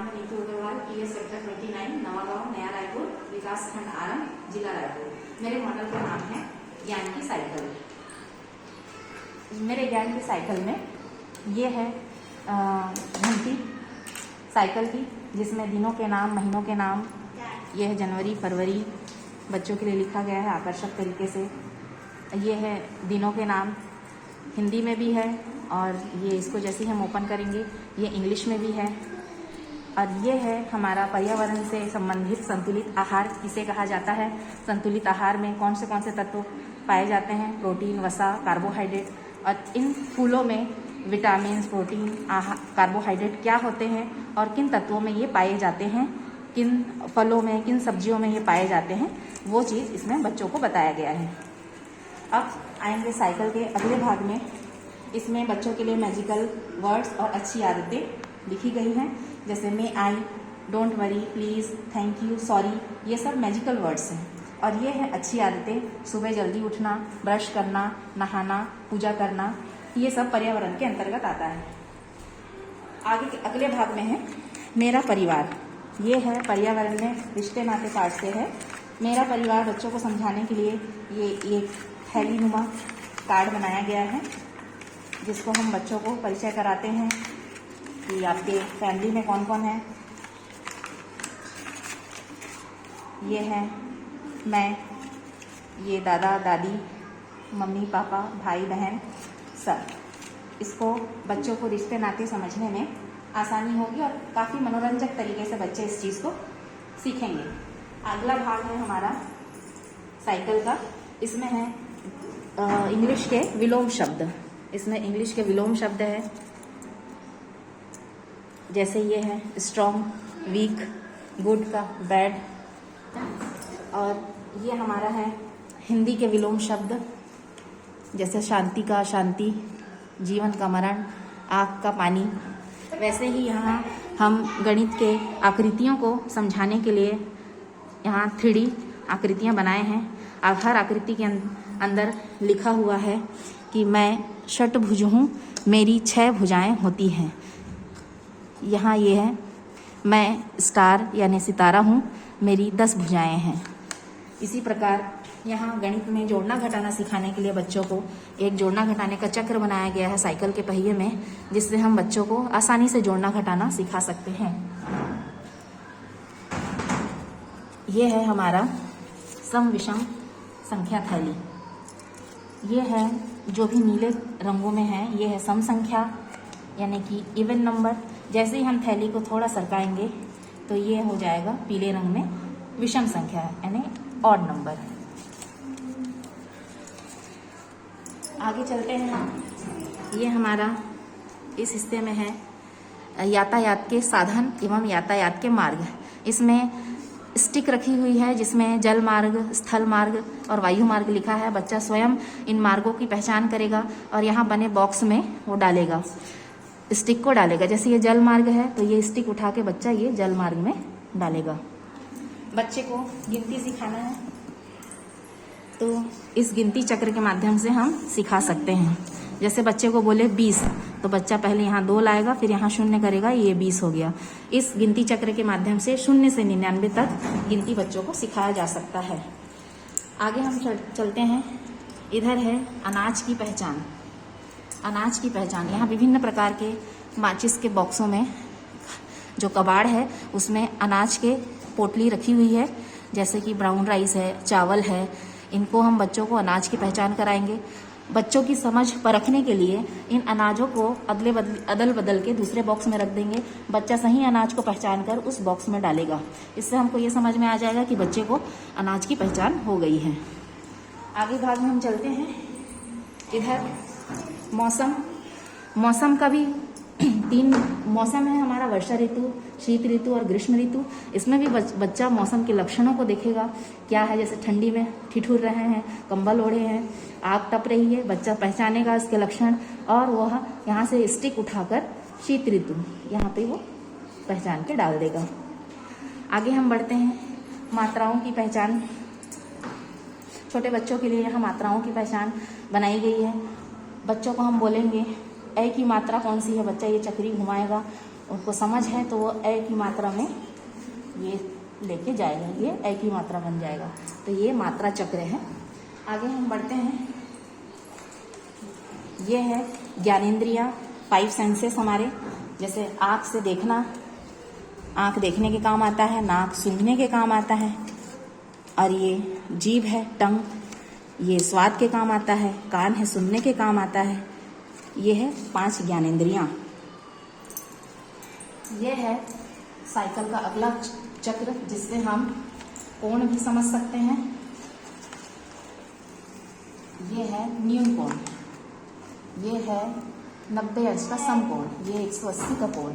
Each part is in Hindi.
नाम है नीतू अग्रवाल, पीएस सेक्टर 29, नवागांव, नया रायपुर, विकास खंड आरम, जिला रायपुर। मेरे मॉडल का नाम है ज्ञान की साइकिल। मेरे ज्ञान की साइकिल में ये है घंटी साइकिल की, जिसमें दिनों के नाम, महीनों के नाम, ये है जनवरी, फरवरी, बच्चों के लिए लिखा गया है आकर्षक तरीके से। ये है दिनों के नाम, हिंदी में भी है, और ये इसको जैसे हम ओपन करेंगे ये इंग्लिश में भी है। और ये है हमारा पर्यावरण से संबंधित संतुलित आहार किसे कहा जाता है। संतुलित आहार में कौन से तत्व पाए जाते हैं, प्रोटीन, वसा, कार्बोहाइड्रेट, और इन फूलों में विटामिन, प्रोटीन, कार्बोहाइड्रेट क्या होते हैं और किन तत्वों में ये पाए जाते हैं, किन फलों में, किन सब्जियों में ये पाए जाते हैं, वो चीज़ इसमें बच्चों को बताया गया है। अब आएंगे साइकिल के अगले भाग में। इसमें बच्चों के लिए मैजिकल वर्ड्स और अच्छी आदतें लिखी गई हैं, जैसे may I, don't worry, please, thank you, sorry, ये सब मैजिकल वर्ड्स हैं। और ये है अच्छी आदतें, सुबह जल्दी उठना, ब्रश करना, नहाना, पूजा करना, ये सब पर्यावरण के अंतर्गत आता है। आगे के अगले भाग में है मेरा परिवार। ये है पर्यावरण में रिश्ते नाते पाठ से है। मेरा परिवार बच्चों को समझाने के लिए ये एक थैली नुमा कार्ड बनाया गया है, जिसको हम बच्चों को परिचय कराते हैं कि आपके फैमिली में कौन कौन है। ये है मैं, ये दादा दादी, मम्मी पापा, भाई बहन सब। इसको बच्चों को रिश्ते नाते समझने में आसानी होगी और काफ़ी मनोरंजक तरीके से बच्चे इस चीज़ को सीखेंगे। अगला भाग है हमारा साइकिल का। इसमें है इंग्लिश के विलोम शब्द। इसमें इंग्लिश के विलोम शब्द है, जैसे ये है स्ट्रॉन्ग, वीक, गुड का बैड। और ये हमारा है हिंदी के विलोम शब्द, जैसे शांति का शांति, जीवन का मरण, आग का पानी। वैसे ही यहाँ हम गणित के आकृतियों को समझाने के लिए यहाँ 3D आकृतियाँ बनाए हैं। हर आकृति के अंदर लिखा हुआ है कि मैं षटभुज हूँ, मेरी 6 भुजाएं होती हैं। यहाँ ये है मैं स्टार यानी सितारा हूँ, मेरी 10 भुजाएं हैं। इसी प्रकार यहाँ गणित में जोड़ना घटाना सिखाने के लिए बच्चों को एक जोड़ना घटाने का चक्र बनाया गया है साइकिल के पहिए में, जिससे हम बच्चों को आसानी से जोड़ना घटाना सिखा सकते हैं। ये है हमारा सम विषम संख्या थैली। ये है जो भी नीले रंगों में है, ये है सम संख्या यानी कि इवन नंबर। जैसे ही हम थैली को थोड़ा सरकाएंगे तो ये हो जाएगा पीले रंग में विषम संख्या यानी ऑड नंबर। आगे चलते हैं। ये हमारा इस हिस्से में है यातायात के साधन एवं यातायात के मार्ग। इसमें स्टिक रखी हुई है जिसमें जल मार्ग, स्थल मार्ग और वायु मार्ग लिखा है। बच्चा स्वयं इन मार्गों की पहचान करेगा और यहाँ बने बॉक्स में वो डालेगा, स्टिक को डालेगा। जैसे ये जल मार्ग है तो ये स्टिक उठा के बच्चा ये जल मार्ग में डालेगा। बच्चे को गिनती सिखाना है तो इस गिनती चक्र के माध्यम से हम सिखा सकते हैं। जैसे बच्चे को बोले 20 तो बच्चा पहले यहाँ 2 लाएगा, फिर यहाँ 0 करेगा, ये 20 हो गया। इस गिनती चक्र के माध्यम से 0 से 99 तक गिनती बच्चों को सिखाया जा सकता है। आगे हम चलते हैं। इधर है अनाज की पहचान। अनाज की पहचान, यहाँ विभिन्न प्रकार के माचिस के बॉक्सों में जो कबाड़ है उसमें अनाज के पोटली रखी हुई है, जैसे कि ब्राउन राइस है, चावल है। इनको हम बच्चों को अनाज की पहचान कराएंगे। बच्चों की समझ परखने के लिए इन अनाजों को अदल बदल के दूसरे बॉक्स में रख देंगे। बच्चा सही अनाज को पहचान कर उस बॉक्स में डालेगा। इससे हमको ये समझ में आ जाएगा कि बच्चे को अनाज की पहचान हो गई है। आगे भाग में हम चलते हैं। इधर मौसम का भी 3 मौसम है हमारा, वर्षा ऋतु, शीत ऋतु और ग्रीष्म ऋतु। इसमें भी बच्चा मौसम के लक्षणों को देखेगा। क्या है, जैसे ठंडी में ठिठुर रहे हैं, कंबल ओढ़े हैं, आग तप रही है, बच्चा पहचानेगा इसके लक्षण और वह यहाँ से स्टिक उठाकर शीत ऋतु यहाँ पे वो पहचान के डाल देगा। आगे हम बढ़ते हैं। मात्राओं की पहचान, छोटे बच्चों के लिए यहाँ मात्राओं की पहचान बनाई गई है। बच्चों को हम बोलेंगे ए की मात्रा कौन सी है, बच्चा ये चक्री घुमाएगा उनको समझ है तो वो ए की मात्रा में ये लेके जाएगा, ये ए की मात्रा बन जाएगा। तो ये मात्रा चक्र है। आगे हम बढ़ते हैं। ये है ज्ञानेंद्रियां, 5 सेंसेस हमारे, जैसे आँख से देखना, आँख देखने के काम आता है, नाक सूंघने के काम आता है, और ये जीभ है, टंग, ये स्वाद के काम आता है, कान है सुनने के काम आता है। ये है 5 ज्ञानेंद्रियां। ये है साइकिल का अगला चक्र, जिससे हम कोण भी समझ सकते हैं। ये है न्यून कोण, ये है 90 अंश का समकोण, ये 180 का कोण।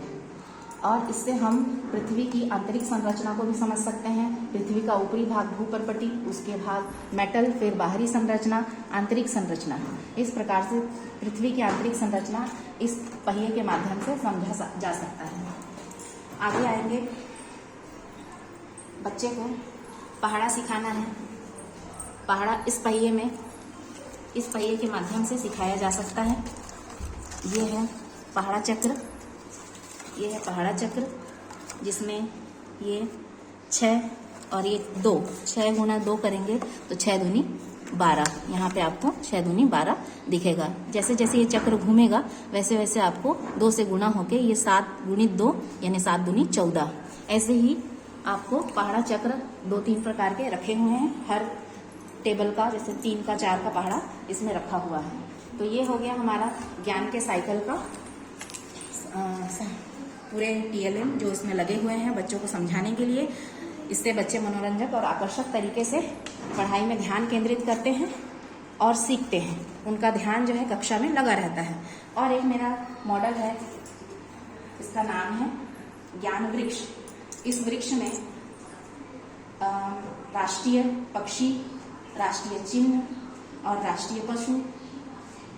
और इससे हम पृथ्वी की आंतरिक संरचना को भी समझ सकते हैं। पृथ्वी का ऊपरी भाग भूपर्पटी, उसके भाग मेटल, फिर बाहरी संरचना, आंतरिक संरचना। इस प्रकार से पृथ्वी की आंतरिक संरचना इस पहिए के माध्यम से समझा जा सकता है। आगे आएंगे, बच्चे को पहाड़ा सिखाना है। पहाड़ा इस पहिए के माध्यम से सिखाया जा सकता है। ये है पहाड़ा चक्र, ये है पहाड़ा चक्र, जिसमें ये 6 और ये 2, 6 गुना 2 करेंगे तो 6 दूनी 12। यहाँ पे आपको 6 दूनी 12 दिखेगा। जैसे जैसे ये चक्र घूमेगा वैसे वैसे आपको 2 से गुना होके ये 7 गुणित 2 यानी 7 दूनी 14। ऐसे ही आपको पहाड़ा चक्र 2-3 प्रकार के रखे हुए हैं हर टेबल का, जैसे 3 का 4 का पहाड़ा इसमें रखा हुआ है। तो ये हो गया हमारा ज्ञान के साइकिल का पूरे TLM जो इसमें लगे हुए हैं बच्चों को समझाने के लिए। इससे बच्चे मनोरंजक और आकर्षक तरीके से पढ़ाई में ध्यान केंद्रित करते हैं और सीखते हैं। उनका ध्यान जो है कक्षा में लगा रहता है। और एक मेरा मॉडल है, इसका नाम है ज्ञान वृक्ष। इस वृक्ष में राष्ट्रीय पक्षी, राष्ट्रीय चिन्ह और राष्ट्रीय पशु,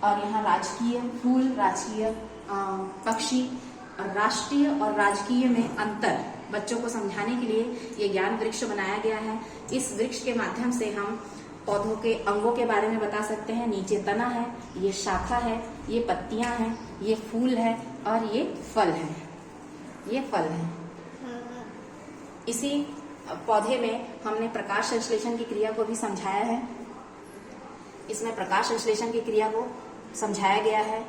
और यहाँ राजकीय फूल, राजकीय पक्षी, और राष्ट्रीय और राजकीय में अंतर बच्चों को समझाने के लिए ये ज्ञान वृक्ष बनाया गया है। इस वृक्ष के माध्यम से हम पौधों के अंगों के बारे में बता सकते हैं। नीचे तना है, ये शाखा है, ये पत्तियां हैं, ये फूल है और ये फल है, ये फल है। इसी पौधे में हमने प्रकाश संश्लेषण की क्रिया को भी समझाया है। इसमें प्रकाश संश्लेषण की क्रिया को समझाया गया है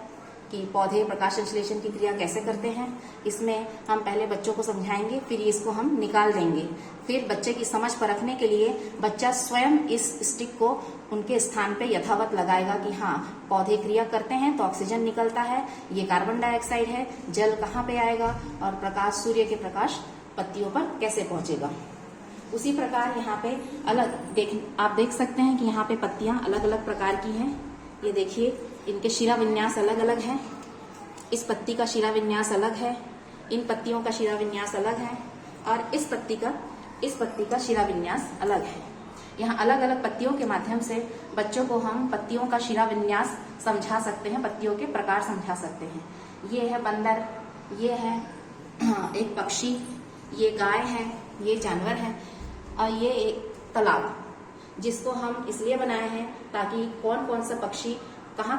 कि पौधे प्रकाश संश्लेषण की क्रिया कैसे करते हैं। इसमें हम पहले बच्चों को समझाएंगे, फिर इसको हम निकाल देंगे। फिर बच्चे की समझ परखने के लिए बच्चा स्वयं इस स्टिक को उनके स्थान पे यथावत लगाएगा कि हाँ पौधे क्रिया करते हैं तो ऑक्सीजन निकलता है, ये कार्बन डाइऑक्साइड है, जल कहाँ पे आएगा और प्रकाश, सूर्य के प्रकाश पत्तियों पर कैसे पहुंचेगा। उसी प्रकार यहाँ पे आप देख सकते हैं कि यहाँ पे पत्तियां अलग अलग प्रकार की हैं। ये देखिए, इनके शिरा विन्यास अलग अलग है। इस पत्ती का शिरा विन्यास अलग है, इन पत्तियों का शिरा विन्यास अलग है, और इस पत्ती का शिरा विन्यास अलग है। यहाँ अलग अलग पत्तियों के माध्यम से बच्चों को हम पत्तियों का शिरा विन्यास समझा सकते हैं, पत्तियों के प्रकार समझा सकते हैं। ये है बंदर, ये है एक पक्षी, ये गाय है, ये जानवर है, और ये एक तालाब जिसको हम इसलिए बनाए हैं ताकि कौन कौन सा पक्षी कहाँ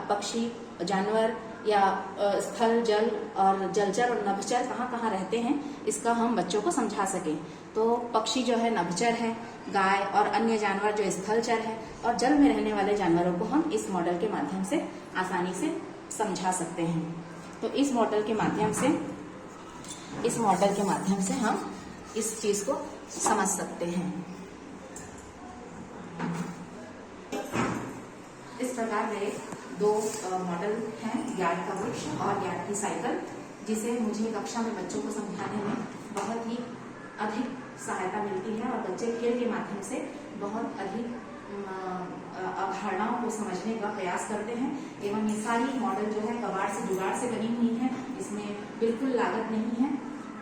पक्षी, जानवर या स्थल जल और जलचर और नभचर कहाँ रहते हैं, इसका हम बच्चों को समझा सकें। तो पक्षी जो है नभचर है, गाय और अन्य जानवर जो स्थलचर है, और जल में रहने वाले जानवरों को हम इस मॉडल के माध्यम से आसानी से समझा सकते हैं। तो इस मॉडल के माध्यम से हम इस चीज को समझ सकते हैं। इस प्रकार मेरे 2 मॉडल हैं, ज्ञान का वृक्ष और ज्ञान की साइकिल, जिसे मुझे कक्षा में बच्चों को समझाने में बहुत ही अधिक सहायता मिलती है और बच्चे खेल के माध्यम से बहुत अधिक अवधारणाओं को समझने का प्रयास करते हैं। एवं ये सारी मॉडल जो है कबाड़ से जुगाड़ से बनी हुई है, इसमें बिल्कुल लागत नहीं है।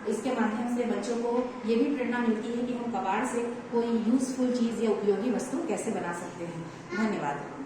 इसके माध्यम से बच्चों को ये भी प्रेरणा मिलती है कि हम कबाड़ से कोई यूजफुल चीज या उपयोगी वस्तु कैसे बना सकते हैं। धन्यवाद।